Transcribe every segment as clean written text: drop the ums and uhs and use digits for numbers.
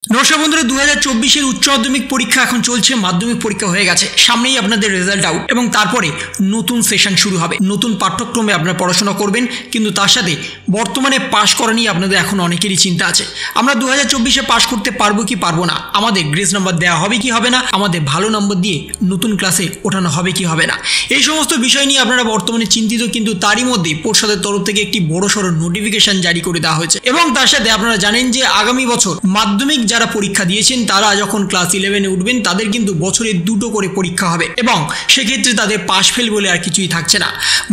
নমস্কার বন্ধুরা, 2024-এর উচ্চ মাধ্যমিক পরীক্ষা এখন চলছে। মাধ্যমিক পরীক্ষা হয়ে গেছে, সামনেই আপনাদের রেজাল্ট আউট এবং তারপরে নতুন সেশন শুরু হবে। নতুন পাঠ্যক্রমে আপনারা পড়াশোনা করবেন, কিন্তু তার সাথে বর্তমানে পাশ করা নিয়ে আপনাদের এখন অনেকেরই চিন্তা আছে। আমরা 2024-এ পাশ করতে পারবো কি পারবো না, আমাদের গ্রেস নাম্বার দেওয়া হবে কি হবে না, আমাদের ভালো নম্বর দিয়ে নতুন ক্লাসে ওঠানো হবে কি হবে না, এই সমস্ত বিষয় নিয়ে আপনারা বর্তমানে চিন্তিত। কিন্তু তারই মধ্যে পর্ষদের তরফ থেকে একটি বড়সড় নোটিফিকেশন জারি করে দেওয়া হয়েছে এবং তার সাথে আপনারা জানেন যে আগামী বছর মাধ্যমিক যারা পরীক্ষা দিয়েছেন তারা যখন ক্লাস 11-এ উঠবেন তাদের কিন্তু বছরে 2টো করে পরীক্ষা হবে এবং সেক্ষেত্রে তাদের পাস ফেল বলে আর কিছুই থাকছে না।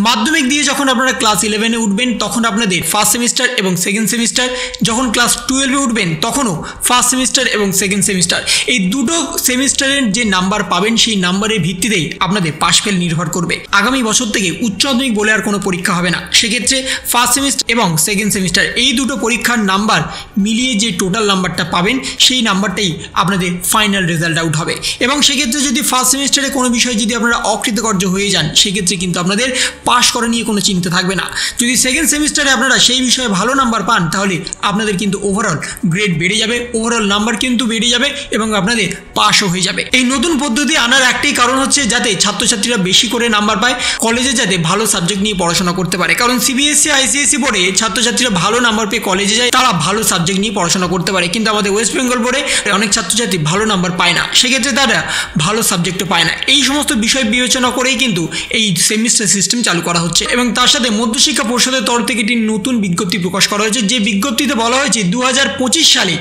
মাধ্যমিক দিয়ে যখন আপনারা ক্লাস 11-এ উঠবেন তখন আপনাদের ফার্স্ট সেমিস্টার এবং সেকেন্ড সেমিস্টার, যখন ক্লাস 12-এ উঠবেন তখনও ফার্স্ট সেমিস্টার এবং সেকেন্ড সেমিস্টার, এই দুটো সেমিস্টারের যে নাম্বার পাবেন সেই নাম্বারের ভিত্তিতেই আপনাদের পাস ফেল নির্ভর করবে। আগামী বছর থেকে উচ্চ মাধ্যমিক বলে আর কোনো পরীক্ষা হবে না। সেক্ষেত্রে ফার্স্ট সেমিস্টার এবং সেকেন্ড সেমিস্টার এই দুটো পরীক্ষার নাম্বার মিলিয়ে যে টোটাল নাম্বারটা পাবেন সেই নাম্বারটাই আপনাদের ফাইনাল রেজাল্ট আউট হবে। এবং সেক্ষেত্রে যদি ফার্স্ট সেমিস্টারে কোনো বিষয় যদি আপনারা অকৃতকার্য হয়ে যান সেক্ষেত্রে কিন্তু আপনাদের পাস করা নিয়ে কোনো চিন্তা থাকবে না। যদি সেকেন্ড সেমিস্টারে আপনারা সেই বিষয়ে ভালো নাম্বার পান তাহলে আপনাদের কিন্তু ওভারঅল গ্রেড বেড়ে যাবে, ওভারঅল নাম্বার কিন্তু বেড়ে যাবে এবং আপনাদের পাসও হয়ে যাবে। এই নতুন পদ্ধতি আনার একটাই কারণ হচ্ছে যাতে ছাত্রছাত্রীরা বেশি করে নাম্বার পায়, কলেজে যাতে ভালো সাবজেক্ট নিয়ে পড়াশোনা করতে পারে। কারণ সিবিএসসি আইসিএসসি বোর্ডে ছাত্রছাত্রীরা ভালো নাম্বার পেয়ে কলেজে যায়, তারা ভালো সাবজেক্ট নিয়ে পড়াশোনা করতে পারে। কিন্তু আমাদের ওয়েস্ট বেঙ্গল বোর্ডে অনেক ছাত্রছাত্রী ভালো নাম্বার পায় না, সেক্ষেত্রে তারা ভালো সাবজেক্টও পায় না। এই সমস্ত বিষয় বিবেচনা করেই কিন্তু এই সেমিস্টার সিস্টেম চালু করা হচ্ছে এবং তার সাথে মধ্যশিক্ষা পর্ষদের তরফ থেকে একটি নতুন বিজ্ঞপ্তি প্রকাশ করা হয়েছে। যে বিজ্ঞপ্তিতে বলা হয়েছে 2025 সালে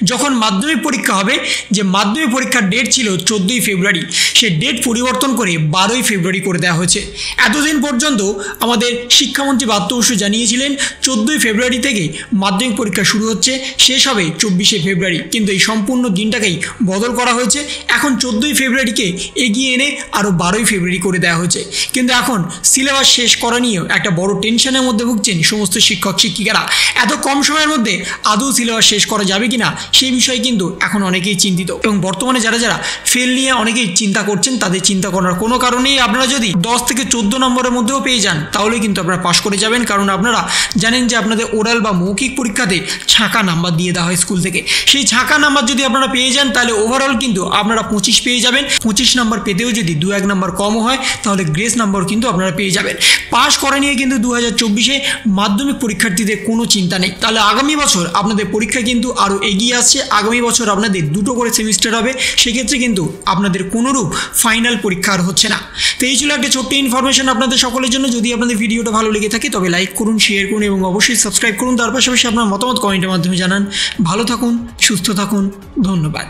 যখন মাধ্যমিক পরীক্ষা হবে, যে মাধ্যমিক পরীক্ষার ডেট ছিল 14ই ফেব্রুয়ারি, সে ডেট পরিবর্তন করে 12ই ফেব্রুয়ারি করে দেওয়া হয়েছে। এতদিন পর্যন্ত আমাদের শিক্ষামন্ত্রী ব্রাত্য বসু জানিয়েছিলেন 14ই ফেব্রুয়ারি থেকে মাধ্যমিক পরীক্ষা শুরু হচ্ছে, শেষ হবে 24শে ফেব্রুয়ারি, কিন্তু এই সম্পূর্ণ দিনটাকেই বদল করা হয়েছে। এখন 14ই ফেব্রুয়ারিকে এগিয়ে এনে আরও 12ই ফেব্রুয়ারি করে দেওয়া হয়েছে। কিন্তু এখন সিলেবাস শেষ করা নিয়েও একটা বড় টেনশনের মধ্যে ভুগছেন সমস্ত শিক্ষক শিক্ষিকারা। এত কম সময়ের মধ্যে আদৌ সিলেবাস শেষ করা যাবে কিনা সেই বিষয়ে কিন্তু এখন অনেকেই চিন্তিত এবং বর্তমানে যারা যারা ফেল নিয়ে অনেকেই চিন্তা করছেন তাদের চিন্তা করার কোনো কারণেই, আপনারা যদি 10 থেকে 14 নম্বরের মধ্যেও পেয়ে যান তাহলে কিন্তু আপনারা পাশ করে যাবেন। কারণ আপনারা জানেন যে আপনাদের ওরাল বা মৌখিক পরীক্ষাতে ছাঁকা নাম্বার দিয়ে দেওয়া হয় স্কুল থেকে। সেই ছাঁকা নাম্বার যদি আপনারা পেয়ে যান তাহলে ওভারঅল কিন্তু আপনারা 25 পেয়ে যাবেন। 25 নাম্বার পেতেও যদি 2-1 নাম্বার কমও হয় তাহলে গ্রেস নাম্বার কিন্তু আপনারা পেয়ে যাবেন। পাস করা নিয়ে কিন্তু 2024-এ মাধ্যমিক পরীক্ষার্থীদের কোনো চিন্তা নেই। তাহলে আগামী বছর আপনাদের পরীক্ষা কিন্তু আরও এগিয়ে আসছে। আগামী বছর আপনাদের 2টো করে সেমিস্টার হবে, সেক্ষেত্রে কিন্তু আপনাদের কোনোরূপ ফাইনাল পরীক্ষা আর হচ্ছে না। তো এই ছিল একটা ছোট্ট ইনফরমেশন আপনাদের সকলের জন্য। যদি আপনাদের ভিডিওটা ভালো লেগে থাকে তবে লাইক করুন, শেয়ার করুন এবং অবশ্যই সাবস্ক্রাইব করুন। তার পাশাপাশি আপনার মতামত কমেন্টের মাধ্যমে জানান। ভালো থাকুন, সুস্থ থাকুন, ধন্যবাদ।